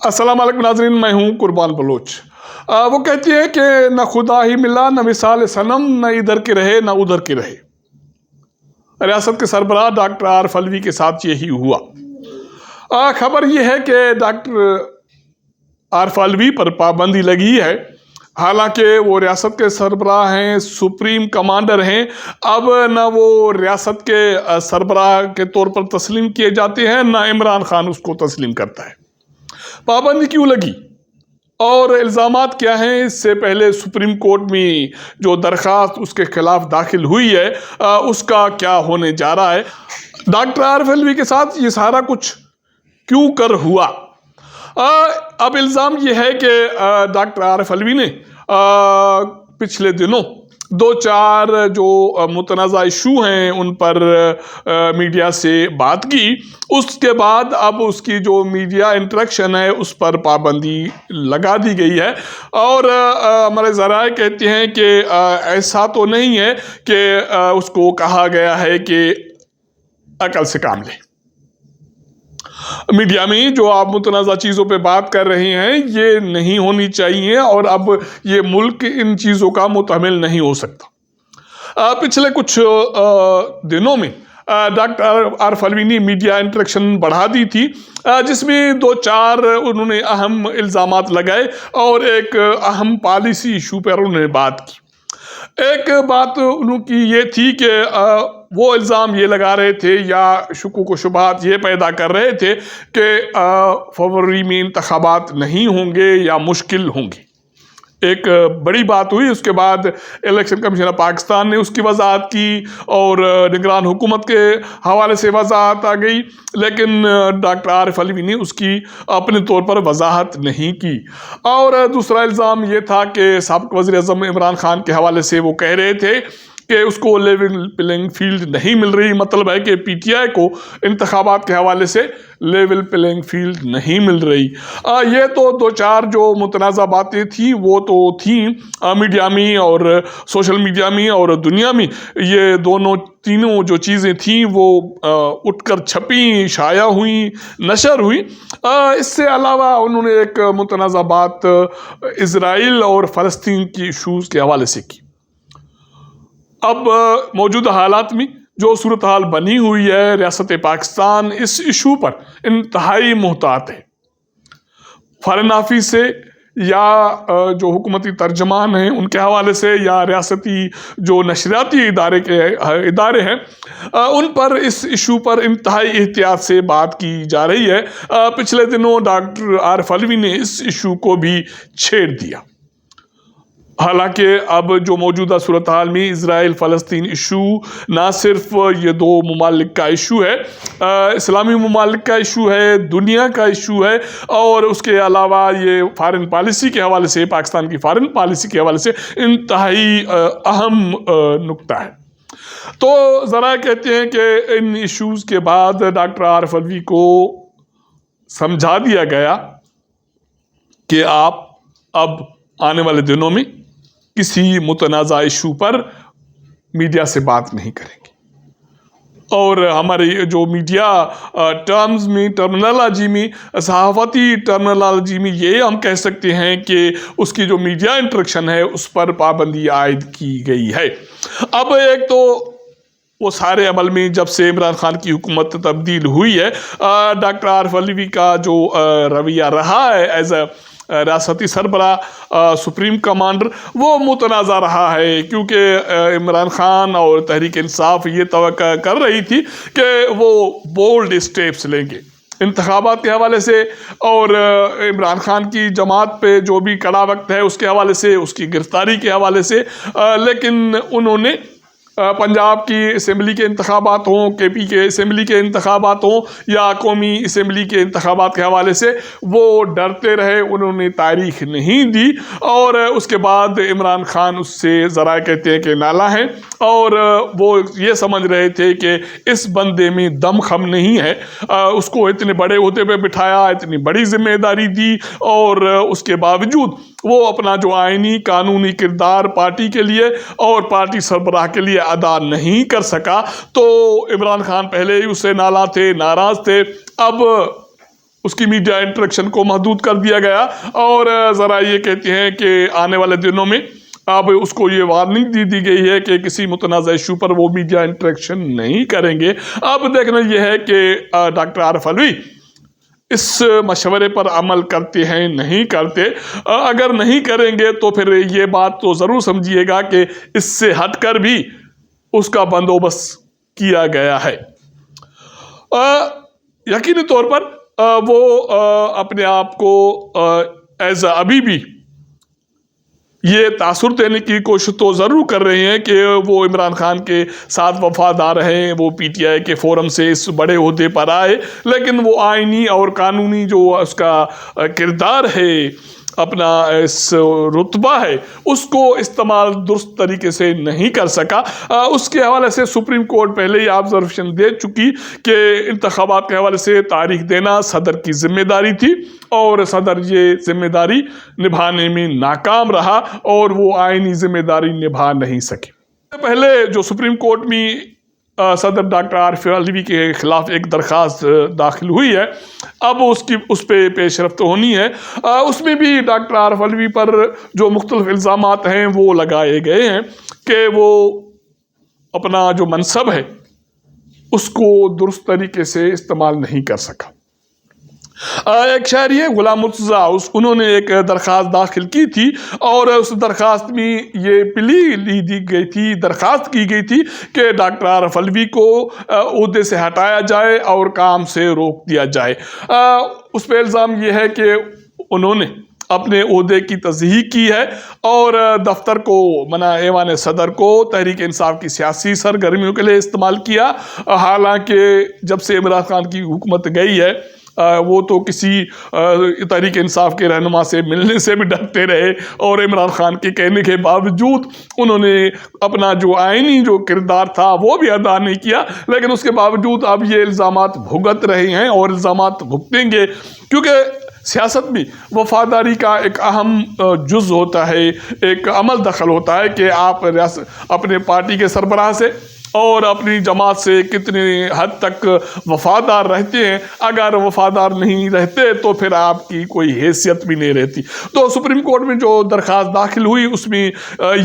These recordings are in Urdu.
السلام علیکم ناظرین، میں ہوں قربان بلوچ۔ وہ کہتی ہے کہ نہ خدا ہی ملا، نہ مثال صنم، نہ ادھر کے رہے نہ ادھر کے رہے۔ ریاست کے سربراہ ڈاکٹر عارف علوی کے ساتھ یہی ہوا۔ خبر یہ ہے کہ ڈاکٹر عارف علوی پر پابندی لگی ہے، حالانکہ وہ ریاست کے سربراہ ہیں، سپریم کمانڈر ہیں۔ اب نہ وہ ریاست کے سربراہ کے طور پر تسلیم کیے جاتے ہیں، نہ عمران خان اس کو تسلیم کرتا ہے۔ پابندی کیوں لگی اور الزامات کیا ہیں؟ اس سے پہلے سپریم کورٹ میں جو درخواست اس کے خلاف داخل ہوئی ہے، اس کا کیا ہونے جا رہا ہے؟ ڈاکٹر عارف علوی کے ساتھ یہ سارا کچھ کیوں کر ہوا؟ اب الزام یہ ہے کہ ڈاکٹر عارف علوی نے پچھلے دنوں دو چار جو متنازع ایشو ہیں ان پر میڈیا سے بات کی، اس کے بعد اب اس کی جو میڈیا انٹریکشن ہے اس پر پابندی لگا دی گئی ہے۔ اور ہمارے ذرائع کہتے ہیں کہ ایسا تو نہیں ہے کہ اس کو کہا گیا ہے کہ عقل سے کام لے۔ میڈیا میں جو آپ متنازع چیزوں پہ بات کر رہے ہیں یہ نہیں ہونی چاہیے، اور اب یہ ملک ان چیزوں کا متحمل نہیں ہو سکتا۔ پچھلے کچھ دنوں میں ڈاکٹر عارف علوی نے میڈیا انٹریکشن بڑھا دی تھی، جس میں دو چار انہوں نے اہم الزامات لگائے اور ایک اہم پالیسی ایشو پر انہوں نے بات کی۔ ایک بات انہوں کی یہ تھی کہ وہ الزام یہ لگا رہے تھے یا شکوک و شبہات یہ پیدا کر رہے تھے کہ فروری میں انتخابات نہیں ہوں گے یا مشکل ہوں گے۔ ایک بڑی بات ہوئی، اس کے بعد الیکشن کمیشن آف پاکستان نے اس کی وضاحت کی اور نگران حکومت کے حوالے سے وضاحت آ گئی، لیکن ڈاکٹر عارف علوی نے اس کی اپنے طور پر وضاحت نہیں کی۔ اور دوسرا الزام یہ تھا کہ سابق وزیر اعظم عمران خان کے حوالے سے وہ کہہ رہے تھے کہ اس کو لیول پلینگ فیلڈ نہیں مل رہی، مطلب ہے کہ پی ٹی آئی کو انتخابات کے حوالے سے لیول پلینگ فیلڈ نہیں مل رہی۔ یہ تو دو چار جو متنازع باتیں تھیں وہ تو تھیں میڈیا میں اور سوشل میڈیا میں اور دنیا میں، یہ تینوں جو چیزیں تھیں وہ اٹھ کر چھپیں، شائع ہوئیں، نشر ہوئیں۔ اس سے علاوہ انہوں نے ایک متنازع بات اسرائیل اور فلسطین کی ایشوز کے حوالے سے کی۔ اب موجودہ حالات میں جو صورتحال بنی ہوئی ہے، ریاست پاکستان اس ایشو پر انتہائی محتاط ہے۔ فارن آفس سے یا جو حکومتی ترجمان ہیں ان کے حوالے سے یا ریاستی جو نشریاتی ادارے ہیں ان پر اس ایشو پر انتہائی احتیاط سے بات کی جا رہی ہے۔ پچھلے دنوں ڈاکٹر عارف علوی نے اس ایشو کو بھی چھیڑ دیا۔ حالانکہ اب جو موجودہ صورتحال میں اسرائیل فلسطین ایشو نہ صرف یہ دو ممالک کا ایشو ہے، اسلامی ممالک کا ایشو ہے، دنیا کا ایشو ہے، اور اس کے علاوہ یہ فارن پالیسی کے حوالے سے، پاکستان کی فارن پالیسی کے حوالے سے انتہائی اہم نکتہ ہے۔ تو ذرائع کہتے ہیں کہ ان ایشوز کے بعد ڈاکٹر عارف علوی کو سمجھا دیا گیا کہ آپ اب آنے والے دنوں میں کسی متنازع ایشو پر میڈیا سے بات نہیں کریں گے، اور ہمارے جو میڈیا ٹرمز میں، ٹرمنالوجی میں، صحافتی ٹرمنالوجی میں یہ ہم کہہ سکتے ہیں کہ اس کی جو میڈیا انٹریکشن ہے اس پر پابندی عائد کی گئی ہے۔ اب ایک تو وہ سارے عمل میں جب سے عمران خان کی حکومت تبدیل ہوئی ہے، ڈاکٹر عارف علوی کا جو رویہ رہا ہے ایز اے ریاستی سربراہ، سپریم کمانڈر، وہ متنازع رہا ہے، کیونکہ عمران خان اور تحریک انصاف یہ توقع کر رہی تھی کہ وہ بولڈ اسٹیپس لیں گے انتخابات کے حوالے سے، اور عمران خان کی جماعت پہ جو بھی کڑا وقت ہے اس کے حوالے سے، اس کی گرفتاری کے حوالے سے، لیکن انہوں نے پنجاب کی اسمبلی کے انتخابات ہوں، کے پی کے اسمبلی کے انتخابات ہوں یا قومی اسمبلی کے انتخابات کے حوالے سے، وہ ڈرتے رہے، انہوں نے تاریخ نہیں دی، اور اس کے بعد عمران خان اس سے ذرائع کہتے ہیں کہ نالاں ہیں، اور وہ یہ سمجھ رہے تھے کہ اس بندے میں دم خم نہیں ہے، اس کو اتنے بڑے عہدے پہ بٹھایا، اتنی بڑی ذمہ داری دی، اور اس کے باوجود وہ اپنا جو آئینی قانونی کردار پارٹی کے لیے اور پارٹی سربراہ کے لیے ادا نہیں کر سکا، تو عمران خان پہلے ہی اسے ناراض تھے۔ اب اس کی میڈیا انٹریکشن کو محدود کر دیا گیا، اور ذرا یہ کہتے ہیں کہ آنے والے دنوں میں اب اس کو یہ وارننگ دی گئی ہے کہ کسی متنازع ایشو پر وہ میڈیا انٹریکشن نہیں کریں گے۔ اب دیکھنا یہ ہے کہ ڈاکٹر عارف علوی اس مشورے پر عمل کرتے ہیں نہیں کرتے۔ اگر نہیں کریں گے تو پھر یہ بات تو ضرور سمجھیے گا کہ اس سے ہٹ کر بھی اس کا بندوبست کیا گیا ہے۔ یقینی طور پر وہ اپنے آپ کو ابھی بھی یہ تاثر دینے کی کوشش تو ضرور کر رہے ہیں کہ وہ عمران خان کے ساتھ وفادار ہیں، وہ پی ٹی آئی کے فورم سے اس بڑے عہدے پر آئے، لیکن وہ آئینی اور قانونی جو اس کا کردار ہے، اپنا اس رتبہ ہے، اس کو استعمال درست طریقے سے نہیں کر سکا۔ اس کے حوالے سے سپریم کورٹ پہلے ہی آبزرویشن دے چکی کہ انتخابات کے حوالے سے تاریخ دینا صدر کی ذمہ داری تھی، اور صدر یہ ذمہ داری نبھانے میں ناکام رہا اور وہ آئینی ذمہ داری نبھا نہیں سکے۔ پہلے جو سپریم کورٹ میں صدر ڈاکٹر عارف علوی کے خلاف ایک درخواست داخل ہوئی ہے، اب اس پہ پیش رفت ہونی ہے۔ اس میں بھی ڈاکٹر عارف علوی پر جو مختلف الزامات ہیں وہ لگائے گئے ہیں کہ وہ اپنا جو منصب ہے اس کو درست طریقے سے استعمال نہیں کر سکا۔ ایک شہری ہے غلام مرتضیٰ، انہوں نے ایک درخواست داخل کی تھی، اور اس درخواست میں یہ پلی دی گئی تھی، درخواست کی گئی تھی کہ ڈاکٹر عارف علوی کو عہدے سے ہٹایا جائے اور کام سے روک دیا جائے۔ اس پہ الزام یہ ہے کہ انہوں نے اپنے عہدے کی تصحیح کی ہے اور دفتر کو ایوان صدر کو تحریک انصاف کی سیاسی سرگرمیوں کے لیے استعمال کیا، حالانکہ جب سے عمران خان کی حکومت گئی ہے وہ تو کسی تحریک انصاف کے رہنما سے ملنے سے بھی ڈرتے رہے، اور عمران خان کے کہنے کے باوجود انہوں نے اپنا جو آئینی جو کردار تھا وہ بھی ادا نہیں کیا، لیکن اس کے باوجود اب یہ الزامات بھگت رہے ہیں اور الزامات بھگتیں گے، کیونکہ سیاست میں وفاداری کا ایک اہم جز ہوتا ہے، ایک عمل دخل ہوتا ہے کہ آپ اپنے پارٹی کے سربراہ سے اور اپنی جماعت سے کتنے حد تک وفادار رہتے ہیں۔ اگر وفادار نہیں رہتے تو پھر آپ کی کوئی حیثیت بھی نہیں رہتی۔ تو سپریم کورٹ میں جو درخواست داخل ہوئی اس میں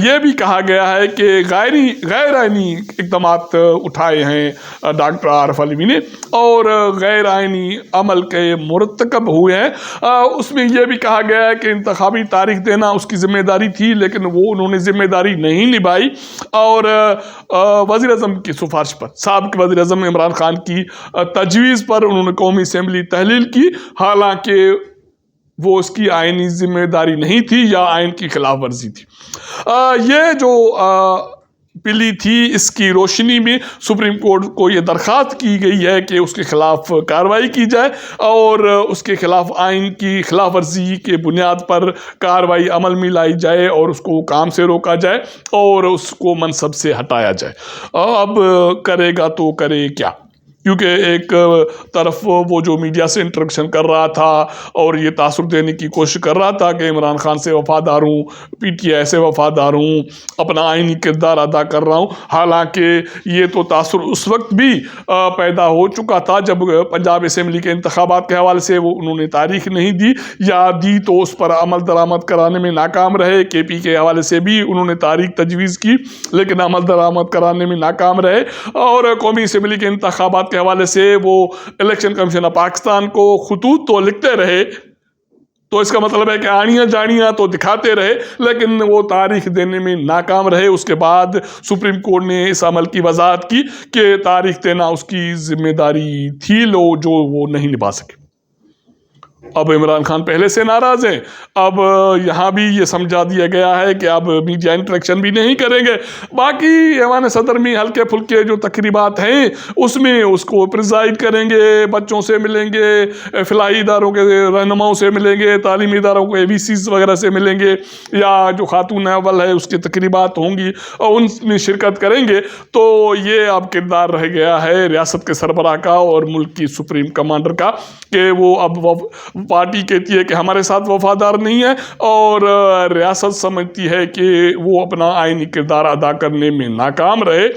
یہ بھی کہا گیا ہے کہ غیر آئینی اقدامات اٹھائے ہیں ڈاکٹر عارف علوی نے، اور غیر آئینی عمل کے مرتکب ہوئے ہیں۔ اس میں یہ بھی کہا گیا ہے کہ انتخابی تاریخ دینا اس کی ذمہ داری تھی، لیکن وہ انہوں نے ذمہ داری نہیں نبھائی، اور وزیر اعظم کی سفارش پر، سابق وزیر اعظم عمران خان کی تجویز پر انہوں نے قومی اسمبلی تحلیل کی، حالانکہ وہ اس کی آئینی ذمہ داری نہیں تھی یا آئین کی خلاف ورزی تھی۔ یہ جو پلی تھی، اس کی روشنی میں سپریم کورٹ کو یہ درخواست کی گئی ہے کہ اس کے خلاف کارروائی کی جائے اور اس کے خلاف آئین کی خلاف ورزی کے بنیاد پر کارروائی عمل میں لائی جائے اور اس کو کام سے روکا جائے اور اس کو منصب سے ہٹایا جائے۔ اب کرے گا تو کرے کیا؟ کیونکہ ایک طرف وہ جو میڈیا سے انٹریکشن کر رہا تھا اور یہ تاثر دینے کی کوشش کر رہا تھا کہ عمران خان سے وفادار ہوں، پی ٹی آئی سے وفادار ہوں، اپنا آئینی کردار ادا کر رہا ہوں، حالانکہ یہ تو تاثر اس وقت بھی پیدا ہو چکا تھا جب پنجاب اسمبلی کے انتخابات کے حوالے سے انہوں نے تاریخ نہیں دی، یا دی تو اس پر عمل درآمد کرانے میں ناکام رہے۔ کے پی کے حوالے سے بھی انہوں نے تاریخ تجویز کی لیکن عمل درآمد کرانے میں ناکام رہے، اور قومی اسمبلی کے انتخابات کے حوالے سے وہ الیکشن کمیشن آف پاکستان کو خطوط تو لکھتے رہے، تو اس کا مطلب ہے کہ آڑیاں جاڑیاں تو دکھاتے رہے لیکن وہ تاریخ دینے میں ناکام رہے۔ اس کے بعد سپریم کورٹ نے اس عمل کی وضاحت کی کہ تاریخ دینا اس کی ذمہ داری تھی جو وہ نہیں نبھا سکے۔ اب عمران خان پہلے سے ناراض ہیں، اب یہاں بھی یہ سمجھا دیا گیا ہے کہ اب میڈیا انٹریکشن بھی نہیں کریں گے۔ باقی ایوان صدر میں ہلکے پھلکے جو تقریبات ہیں اس میں اس کو پریزائڈ کریں گے، بچوں سے ملیں گے، فلاحی اداروں کے رہنماؤں سے ملیں گے، تعلیمی اداروں کو ABCs وغیرہ سے ملیں گے، یا جو خاتون اول ہے اس کی تقریبات ہوں گی اور ان میں شرکت کریں گے۔ تو یہ اب کردار رہ گیا ہے ریاست کے سربراہ کا اور ملک کی سپریم کمانڈر کا کہ وہ اب پارٹی کہتی ہے کہ ہمارے ساتھ وفادار نہیں ہے، اور ریاست سمجھتی ہے کہ وہ اپنا آئینی کردار ادا کرنے میں ناکام رہے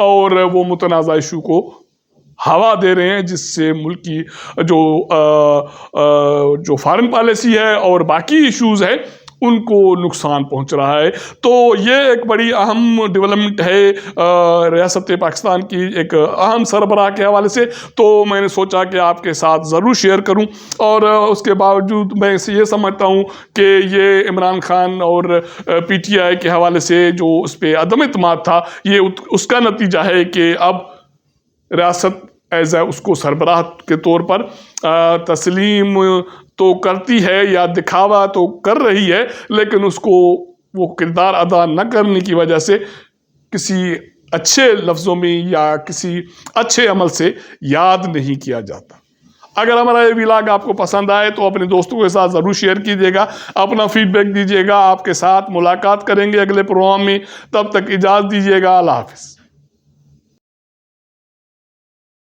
اور وہ متنازع ایشو کو ہوا دے رہے ہیں، جس سے ملک کی جو فارن پالیسی ہے اور باقی ایشوز ہے ان کو نقصان پہنچ رہا ہے۔ تو یہ ایک بڑی اہم ڈیولپمنٹ ہے ریاست پاکستان کی ایک اہم سربراہ کے حوالے سے، تو میں نے سوچا کہ آپ کے ساتھ ضرور شیئر کروں۔ اور اس کے باوجود میں یہ سمجھتا ہوں کہ یہ عمران خان اور پی ٹی آئی کے حوالے سے جو اس پہ عدم اعتماد تھا، یہ اس کا نتیجہ ہے کہ اب ریاست اس کو سربراہ کے طور پر تسلیم تو کرتی ہے یا دکھاوا تو کر رہی ہے، لیکن اس کو وہ کردار ادا نہ کرنے کی وجہ سے کسی اچھے لفظوں میں یا کسی اچھے عمل سے یاد نہیں کیا جاتا۔ اگر ہمارا یہ ولاگ آپ کو پسند آئے تو اپنے دوستوں کے ساتھ ضرور شیئر کیجیے گا، اپنا فیڈ بیک دیجیے گا۔ آپ کے ساتھ ملاقات کریں گے اگلے پروگرام میں، تب تک اجازت دیجیے گا۔ اللہ حافظ۔